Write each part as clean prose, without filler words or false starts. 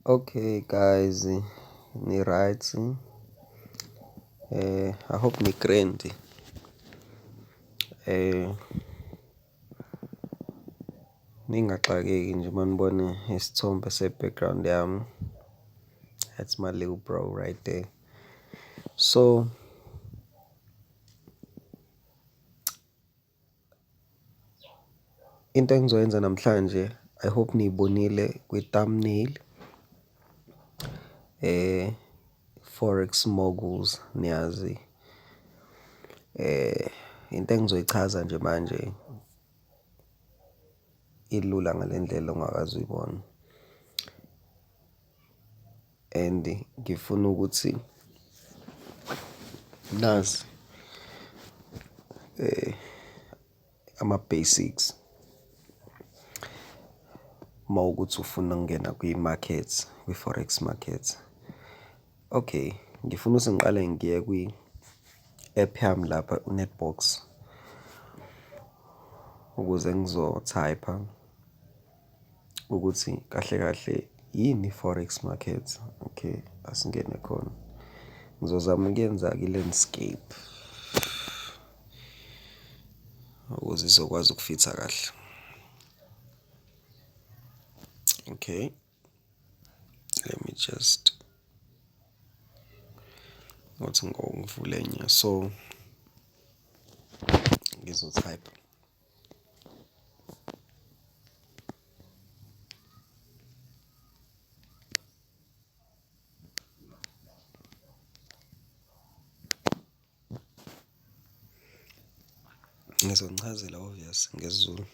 Okay guys, ni right. I hope ni grand. Ningaxakeki nje manibone isithombe se-background yami. That's my little bro right there. So into engizoyenza namhlanje, I hope niyibonile kwi-thumbnail. FOREXMOGULS niyazi. Into engizoyichaza nje manje ilula ngale ndlela ongakazi uyibona. And ngifuna ukuthi nazi ama-basics uma ukuthi ufuna ukungena kwi-markets, kwi-forex markets. Okay, ngifuna ukuthi ngiqale ngiye kwi-app yami lapha uNetbox ukuze ngizo-type ukuthi kahle kahle yini forex market. Okay, asingene khona. Ngizozama ukuyenza-ke i-landscape ukuze izokwazi ukufitha kahle. Okay, let me just ngothi ngivule enye, so ngizotype ngizonichazela obvious ngesiZulu.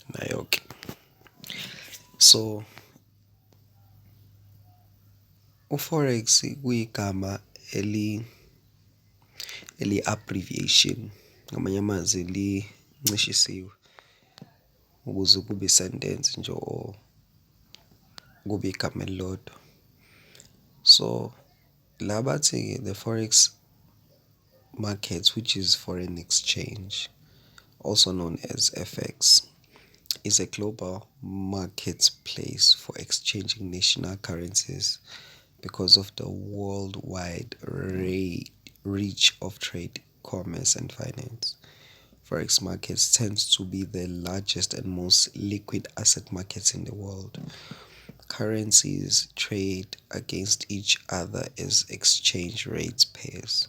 Nayo-ke, so uForex kuyigama eli-abbreviation, ngamanye amazwi lincishisiwe ukuze kube i-sentence nje or kube igama elilodwa. So la bathi-ke the forex market, which is foreign exchange, also known as FX, is a global marketplace for exchanging national currencies because of the worldwide reach of trade, commerce, and finance. Forex markets tends to be the largest and most liquid asset markets in the world. Currencies trade against each other as exchange rates pairs.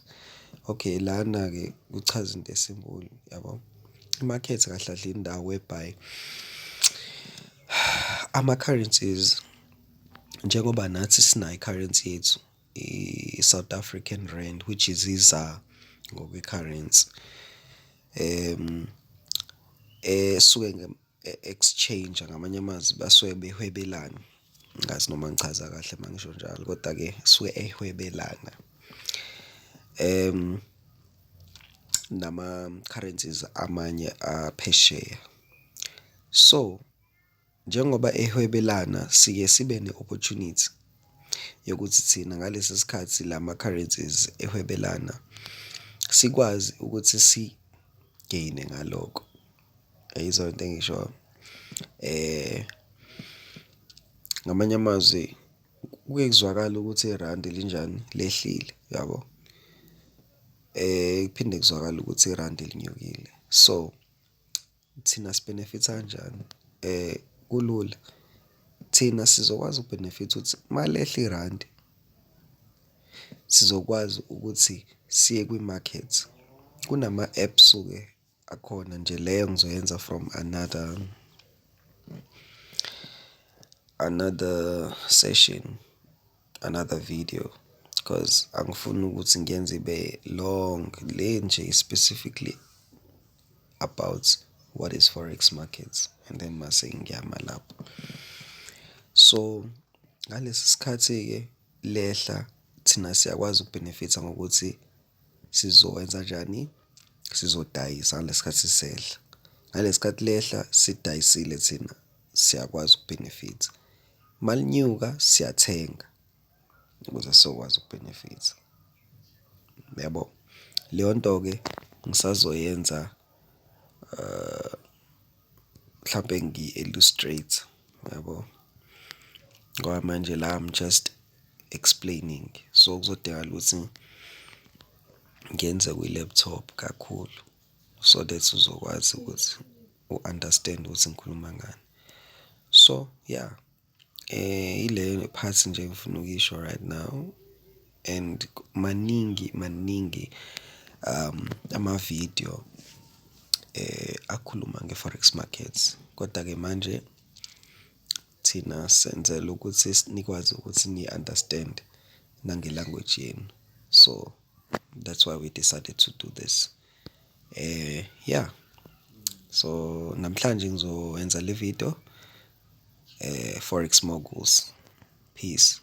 Okay, lana-ke kuchaza into esimbulu, yabo. I-market kahle kahle indawo whereby ama-currencies, njengoba nathi sinayo i-currency yethu, i-South African Rand, which is iZAR ngokwe-currency, suke exchange ngamanye amazwi basuke behwebelana. Ngazi noma ngichaza kahle mangisho njalo, kodwa-ke suke ehwebelana nama-currencies amanye aphesheya. So njengoba ehwebelana, sike sibe ne-opportunity yokuthi thina ngalesi sikhathi lama-currencies ehwebelana sikwazi ukuthi si-gain-e ngalokho. Yizona into engisho. Ngamanye amazwi kuke kuzwakala ukuthi irandi linjani, lehlile, yabo. Kuphinde kuzwakala ukuthi irandi linyukile. So thina sibenefitha kanjani? Kulula, thina sizokwazi ukubenefitha ukuthi malehla irandi sizokwazi ukuthi siye kwi-market. Kunama-apps-ke akhona nje, leyo ngizoyenza from another session, another video, because angifuni ukuthi ngiyenze ibe long. Le nje specifically about what is forex markets, and then mase ngiyama lapho. So ngalesi sikhathi-ke lehla, thina siyakwazi ukubenefitha ngokuthi sizowenza njani, sizodayisa ngalesi sikhathi sisehla. Ngalesi sikhathi lehla sidayisile, thina siyakwazi ukubenefitha. Malinyuka siyathenga ukuze sizokwazi ukubenefitha, yabo. Leyo nto-ke ngisazoyenza mhlambe ngi-illustrate, yabo, ngoba manje la I'm just explaining, so kuzodingakala ukuthi ngenze kwi-laptop kakhulu so that uzokwazi ukuthi u-understand ukuthi ngikhuluma ngani. So yeah, ile part nje ngifuna ukuyisho right now, and maningi ama-video akhuluma nge-forex markets, kodwa-ke manje thina senzela ukuthi nikwazi ukuthi ni-understand nange-language yenu. So that's why we decided to do this. Yeah, so namhlanje ngizoyenza le video, Forex Moguls. Peace.